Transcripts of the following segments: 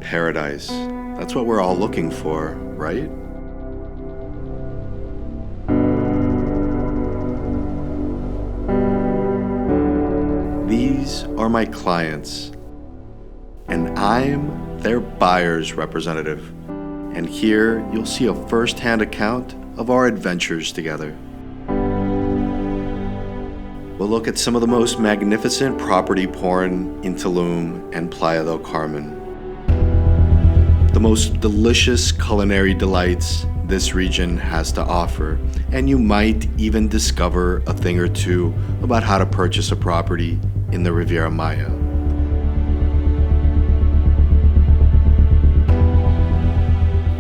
Paradise. That's what we're all looking for, right? These are my clients, and I'm their buyer's representative. And here you'll see a first-hand account of our adventures together. We'll look at some of the most magnificent property porn in Tulum and Playa del Carmen. The most delicious culinary delights this region has to offer, and you might even discover a thing or two about how to purchase a property in the Riviera Maya.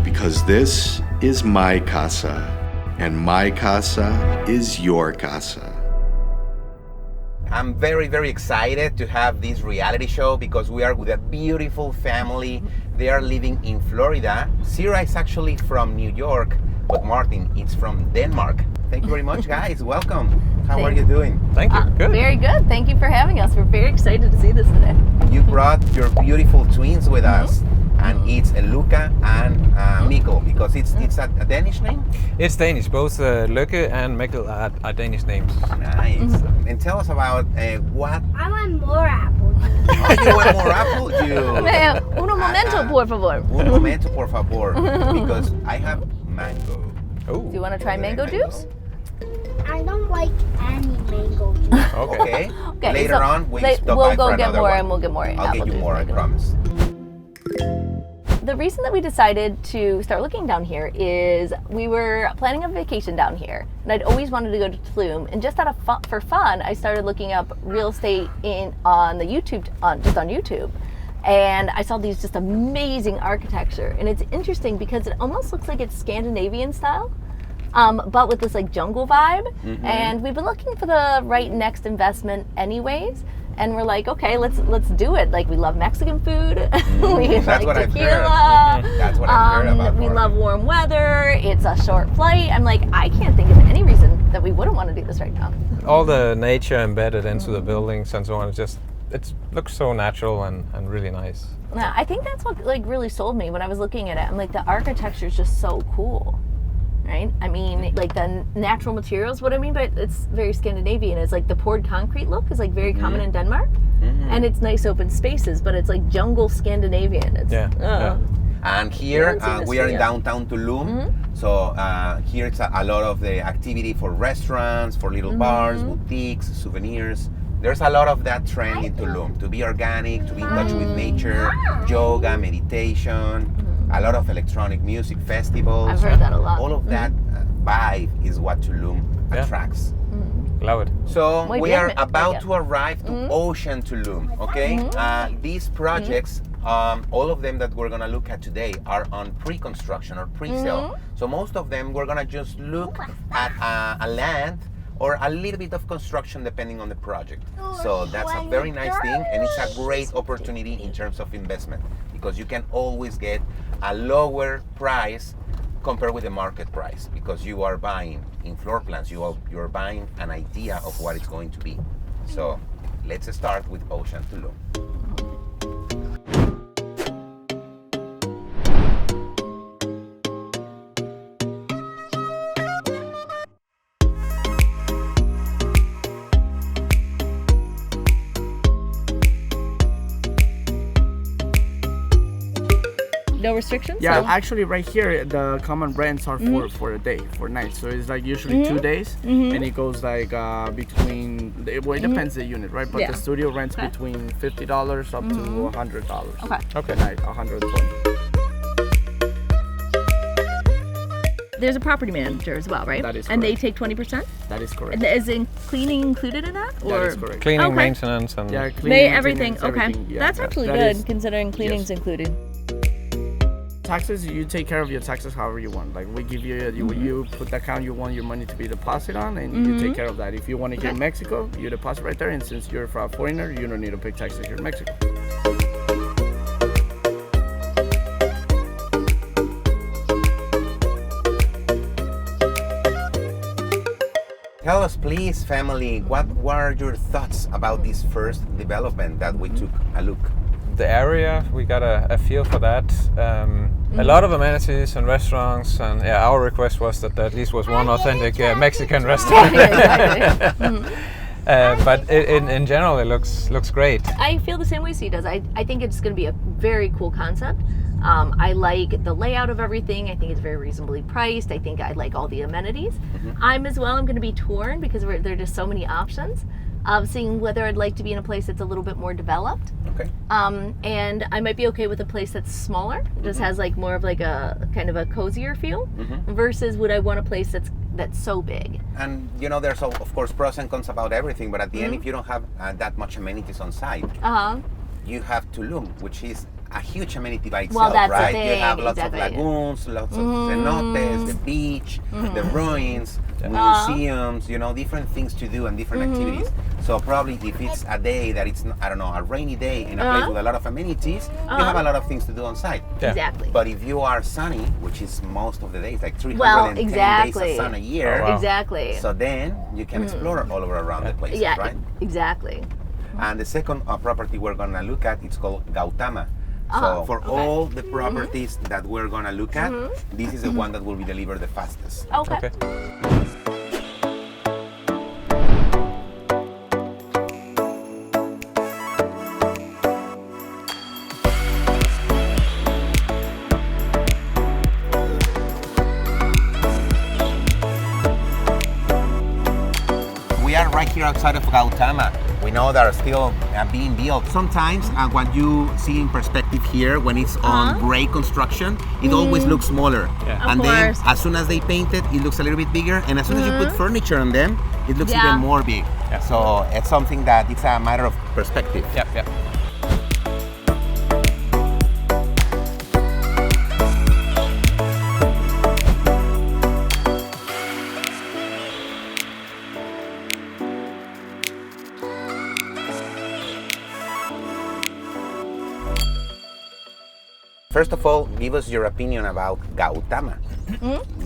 Because this is MyCasa, and MyCasa is your casa. I'm very, very excited to have this reality show because we are with a beautiful family. They are living in Florida. Sira is actually from New York, but Martin is from Denmark. Thank you very much, guys. Welcome. How are you doing? Thank you. Good. Very good. Thank you for having us. We're very excited to see this today. You brought your beautiful twins with us, and it's Luca and Mikkel, because it's a Danish name? It's Danish. Both Løkke and Mikkel are Danish names. Nice. And tell us about what... I want more apple juice. Oh, you want more apple juice? Un momento, por favor. Un momento, por favor. Because I have mango. Oh. Do you want to try mango juice? I don't like any mango juice. Okay. Okay, Later so on, we'll stop by we'll for go get another more one. and we'll get more. I'll get you more, I promise. The reason that we decided to start looking down here is we were planning a vacation down here, and I'd always wanted to go to Tulum. And just for fun, I started looking up real estate on YouTube, and I saw these just amazing architecture. And it's interesting because it almost looks like it's Scandinavian style, but with this like jungle vibe. Mm-hmm. And we've been looking for the right next investment, anyways. And we're like, okay, let's do it. Like, we love Mexican food. We That's like what I've tequila. heard. That's what I've heard about. We love warm weather. It's a short flight. I'm like, I can't think of any reason that we wouldn't want to do this right now. All the nature embedded into the buildings and so on. It looks so natural and really nice. Yeah, I think that's what like really sold me when I was looking at it. I'm like, the architecture is just so cool. Right? I mean, like the natural materials, what I mean, but it's very Scandinavian. It's like the poured concrete look is like very common in Denmark. And it's nice open spaces, but it's like jungle Scandinavian. It's, Yeah. And here we are in downtown Tulum. So here it's a lot of the activity for restaurants, for little bars, boutiques, souvenirs. There's a lot of that trend in Tulum, to be organic, to be in touch with nature, yoga, meditation, a lot of electronic music festivals. I've heard that a lot. All of that vibe is what Tulum attracts. Love it. So Muy we bien, are about to arrive to Ocean Tulum, okay? These projects, all of them that we're gonna look at today are on pre-construction or pre-sale. So most of them, we're gonna just look at a land or a little bit of construction depending on the project. So that's a very nice thing, and it's a great opportunity in terms of investment because you can always get a lower price compared with the market price because you are buying in floor plans, you're buying an idea of what it's going to be. So let's start with Ocean Tulum. No restrictions? Yeah, So- actually right here the common rents are for a day, for night. So it's like usually 2 days, and it goes like between. Well, it depends the unit, right? But Yeah. the studio rents between $50 up to $100. Okay. Okay. Night, 120. There's a property manager as well, right? That is And they correct. take 20%? That is correct. And is in cleaning included in that? That is correct. Cleaning, Okay. maintenance, and Yeah, May cleaning, everything. maintenance, Okay. everything. Yeah, That's actually that good is- considering cleaning's included. Taxes, you take care of your taxes however you want. Like we give you, you put the account you want your money to be deposited on, and you take care of that. If you want to get in Mexico, you deposit right there, and since you're a foreigner, you don't need to pay taxes here in Mexico. Tell us, please, family, what were your thoughts about this first development that we took a look? the area. We got a feel for that. A lot of amenities and restaurants, and our request was that at least was one authentic Mexican restaurant. But in general, it looks great. I feel the same way C does. I think it's going to be a very cool concept. I like the layout of everything. I think it's very reasonably priced. I think I like all the amenities. I'm going to be torn because there are just so many options of seeing whether I'd like to be in a place that's a little bit more developed. Okay. And I might be okay with a place that's smaller, just has like more of like a kind of a cozier feel, versus would I want a place that's so big. And there's of course pros and cons about everything, but at the end, if you don't have that much amenities on site, you have Tulum, which is a huge amenity by itself, well, that's right? the thing. You have lots exactly. of lagoons, lots of cenotes, the beach, the ruins, museums, different things to do and different activities. So probably if it's a day that it's, I don't know, a rainy day in a place with a lot of amenities, you have a lot of things to do on site. Yeah. Exactly. But if you are sunny, which is most of the days, like 310 days of sun a year, Exactly. so then you can explore all over around the place, right? Exactly. And the second property we're going to look at, it's called Gautama. So for all the properties that we're going to look at, this is the one that will be delivered the fastest. Okay. We are right here outside of Gautama. We know that are still being built. Sometimes what you see in perspective here, when it's on gray construction, it always looks smaller. Yeah. And then as soon as they paint it, it looks a little bit bigger. And as soon as you put furniture on them, it looks even more big. Yeah. So it's something that it's a matter of perspective. Yep. First of all, give us your opinion about Gautama.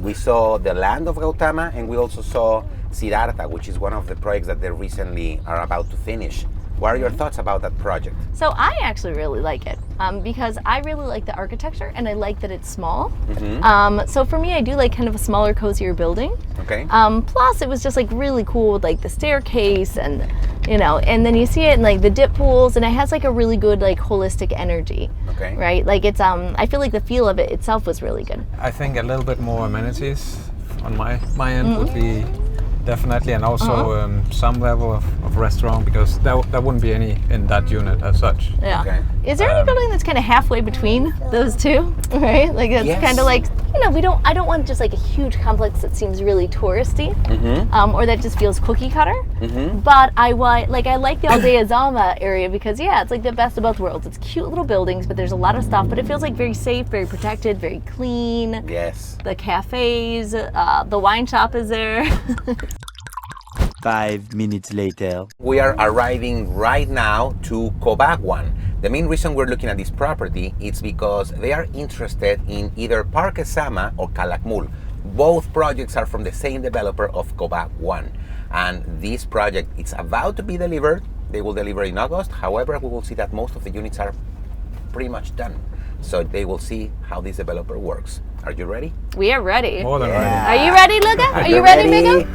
We saw the land of Gautama, and we also saw Siddhartha, which is one of the projects that they recently are about to finish. What are your thoughts about that project? So I actually really like it because I really like the architecture and I like that it's small. So for me, I do like kind of a smaller, cozier building. Okay. Plus, it was just like really cool with like the staircase and and then you see it in like the dip pools, and it has like a really good like holistic energy. Okay. Right? Like it's I feel like the feel of it itself was really good. I think a little bit more amenities on my end would be definitely, and also some level of restaurant, because there wouldn't be any in that unit as such. Yeah. Okay. Is there any building that's kind of halfway between those two? Right? Like it's Yes. kind of like I don't want just like a huge complex that seems really touristy, or that just feels cookie cutter. But I like the Gautama area because it's like the best of both worlds. It's cute little buildings, but there's a lot of stuff. But it feels like very safe, very protected, very clean. Yes. The cafes, the wine shop is there. 5 minutes later. We are arriving right now to Quebec One. The main reason we're looking at this property is because they are interested in either Parque Sama or Calakmul. Both projects are from the same developer of Quebec One. And this project, it's about to be delivered. They will deliver in August. However, we will see that most of the units are pretty much done. So they will see how this developer works. Are you ready? We are ready. More than ready. Are you ready, Luca? Are you ready, Miguel?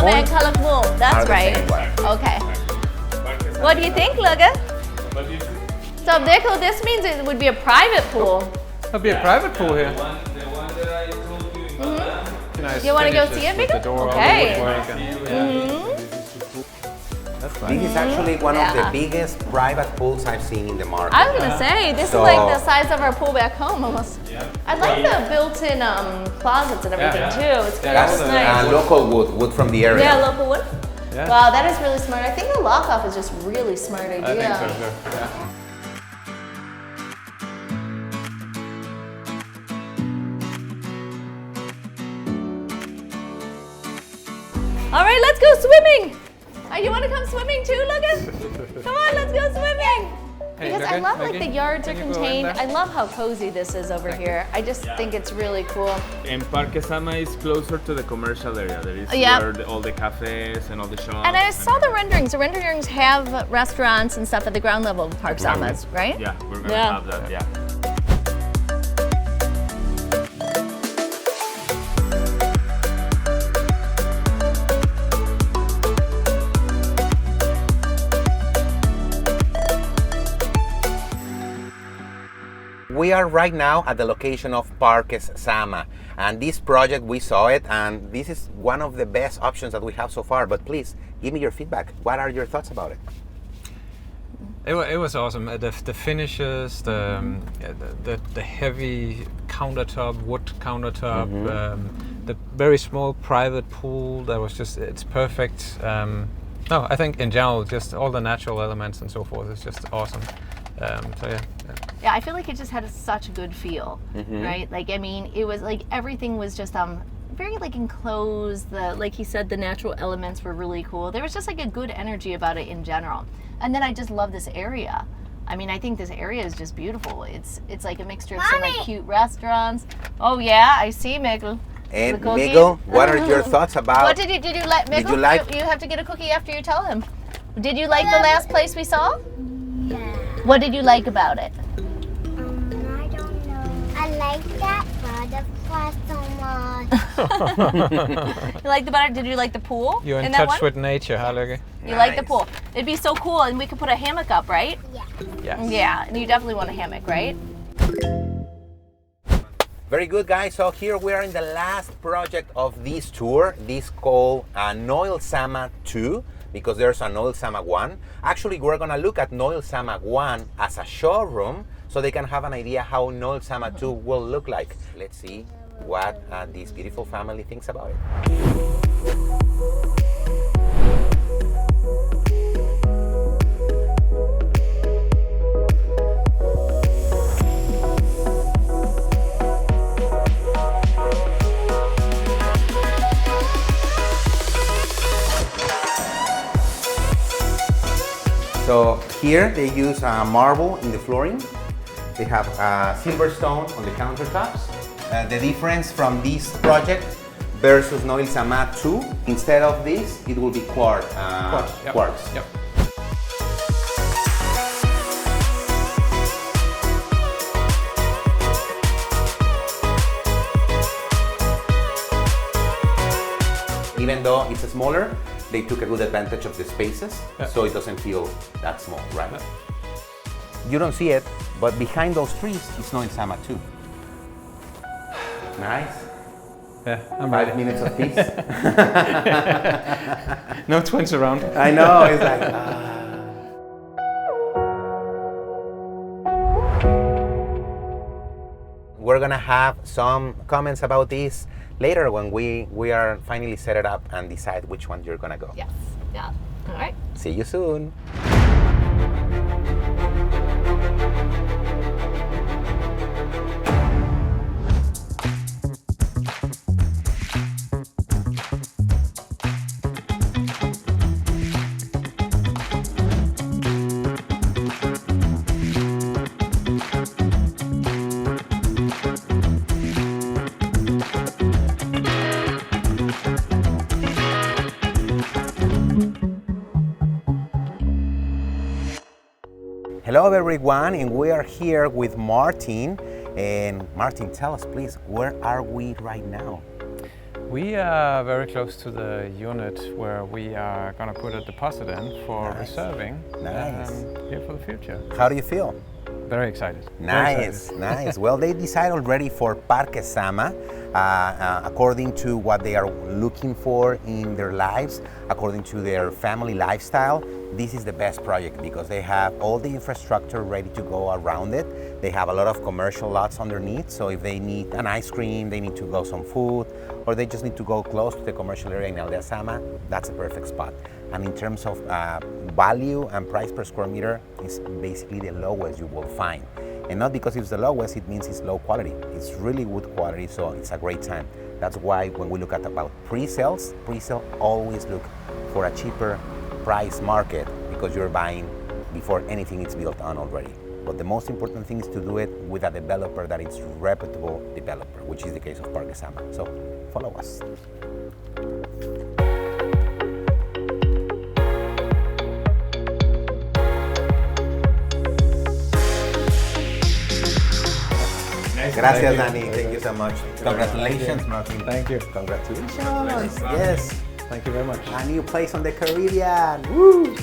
And Calakmul. That's Are the right. same one. Okay. What do you think, Luca? So, Deco, this means it would be a private pool. There'll be a private pool here. You want to go see it, Miguel? Okay. That's This is actually one of the biggest private pools I've seen in the market. I was gonna say this is like the size of our pool back home almost. I like the built-in closets and everything too. It's kind That's of nice. local wood from the area. Yeah, local wood. Yeah. Wow, that is really smart. I think the lock-off is just really smart idea. I think so too. Yeah. All right, let's go swimming. You want to come swimming too, Lucas? Come on, let's go swimming. Hey, Because I love like Lucky, the yards are can you go in contained. there? I love how cozy this is over here. I just think it's really cool. And Parque Sama is closer to the commercial area. That is Yeah. where all the cafes and all the shops. And I saw the renderings. The renderings have restaurants and stuff at the ground level of Park Samas, right? Yeah, we're gonna Yeah. have that. Yeah. We are right now at the location of Parques Sama, and this project, we saw it, and this is one of the best options that we have so far. But please give me your feedback. What are your thoughts about it? It was awesome. The finishes, the heavy countertop, wood countertop, the very small private pool. That was just, it's perfect. No, I think in general, just all the natural elements and so forth is just awesome. So yeah. Yeah, I feel like it just had such a good feel, right? Like, I mean, it was like everything was just very like enclosed. Like he said, the natural elements were really cool. There was just like a good energy about it in general. And then I just love this area. I mean, I think this area is just beautiful. It's like a mixture of some like cute restaurants. Oh yeah, I see, Miguel. And The cookies? Miguel, what are your thoughts about? What did you like, Miguel? you like- You have to get a cookie after you tell him. Did you like the last place we saw? Yeah. What did you like about it? I don't know. I like that butterfly so much. You like the butter? Did you like the pool? You're in that touch one? with nature, huh, Lucky? You like the Nice. pool. It'd be so cool, and we could put a hammock up, right? Yeah. Yes. Yeah, and you definitely want a hammock, right? Very good, guys. So here we are in the last project of this tour. This called Noil Sama 2, because there's a Noil Sama 1. Actually, we're gonna look at Noil Sama 1 as a showroom, so they can have an idea how Noil Sama 2 will look like. Let's see what this beautiful family thinks about it. So here they use marble in the flooring. They have silver stone on the countertops. The difference from this project versus Noil Sama 2, instead of this, it will be quartz. Yep. Quartz. Yep. Even though it's smaller, they took a good advantage of the spaces, Yeah. so it doesn't feel that small, right? You don't see it, but behind those trees is Noil Sama 2. Nice. Yeah, I'm 5 ready. minutes of peace. No twins around. I know, it's like... We're gonna have some comments about this later when we are finally set it up and decide which one you're gonna go. Yes. Yeah. All right. See you soon. Hello everyone, and we are here with Martin. And Martin, tell us please, where are we right now? We are very close to the unit where we are going to put a deposit in for Nice. reserving Nice. here for the future. How do you feel? Very excited. Very Nice, excited. nice. Well, they decided already for Parque Sama, according to what they are looking for in their lives, according to their family lifestyle. This is the best project because they have all the infrastructure ready to go around it. They have a lot of commercial lots underneath, so if they need an ice cream, they need to go some food, or they just need to go close to the commercial area in Aldea Sama, that's a perfect spot. And in terms of value and price per square meter, it's basically the lowest you will find. And not because it's the lowest, it means it's low quality. It's really good quality, so it's a great time. That's why when we look at about pre-sale always look for a cheaper price market because you're buying before anything is built on already. But the most important thing is to do it with a developer that is reputable developer, which is the case of Parque Gautama. So follow us. Gracias, Danny. Thank you so much. Congratulations, Martin. Thank you. Congratulations. Yes. Thank you very much. A new place on the Caribbean. Woo!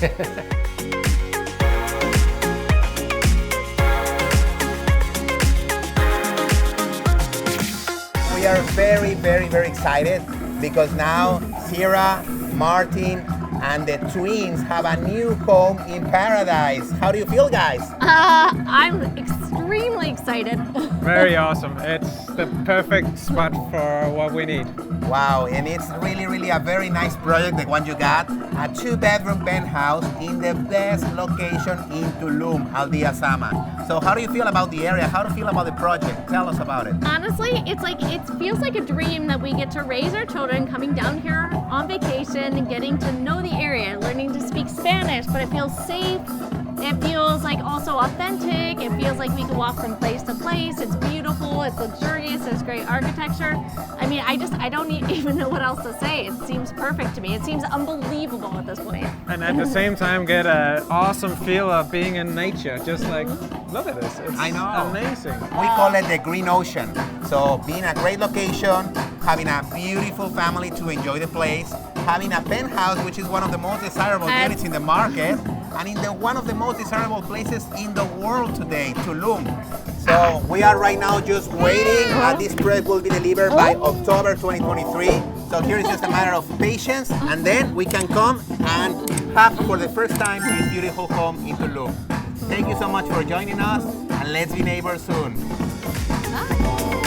We are very, very, very excited because now Sierra, Martin, and the twins have a new home in paradise. How do you feel, guys? I'm extremely excited. Very awesome. It's the perfect spot for what we need. Wow, and it's really, really a very nice project, the one you got. A 2-bedroom penthouse in the best location in Tulum, Aldea Sama. So how do you feel about the area? How do you feel about the project? Tell us about it. Honestly, it feels like a dream that we get to raise our children coming down here on vacation and getting to know the area, learning to speak Spanish, but it feels safe. It feels like also authentic. It feels like we can walk from place to place. It's beautiful. It's luxurious. There's great architecture. I mean, I don't even know what else to say. It seems perfect to me. It seems unbelievable at this point. And at the same time, get an awesome feel of being in nature. Just like, look at this. It's I know. amazing. We call it the green ocean. So being a great location, having a beautiful family to enjoy the place, having a penthouse, which is one of the most desirable units in the market, and in one of the most desirable places in the world today, Tulum. So we are right now just waiting. This project will be delivered by October 2023. So here is just a matter of patience, and then we can come and have for the first time this beautiful home in Tulum. Thank you so much for joining us, and let's be neighbors soon. Bye.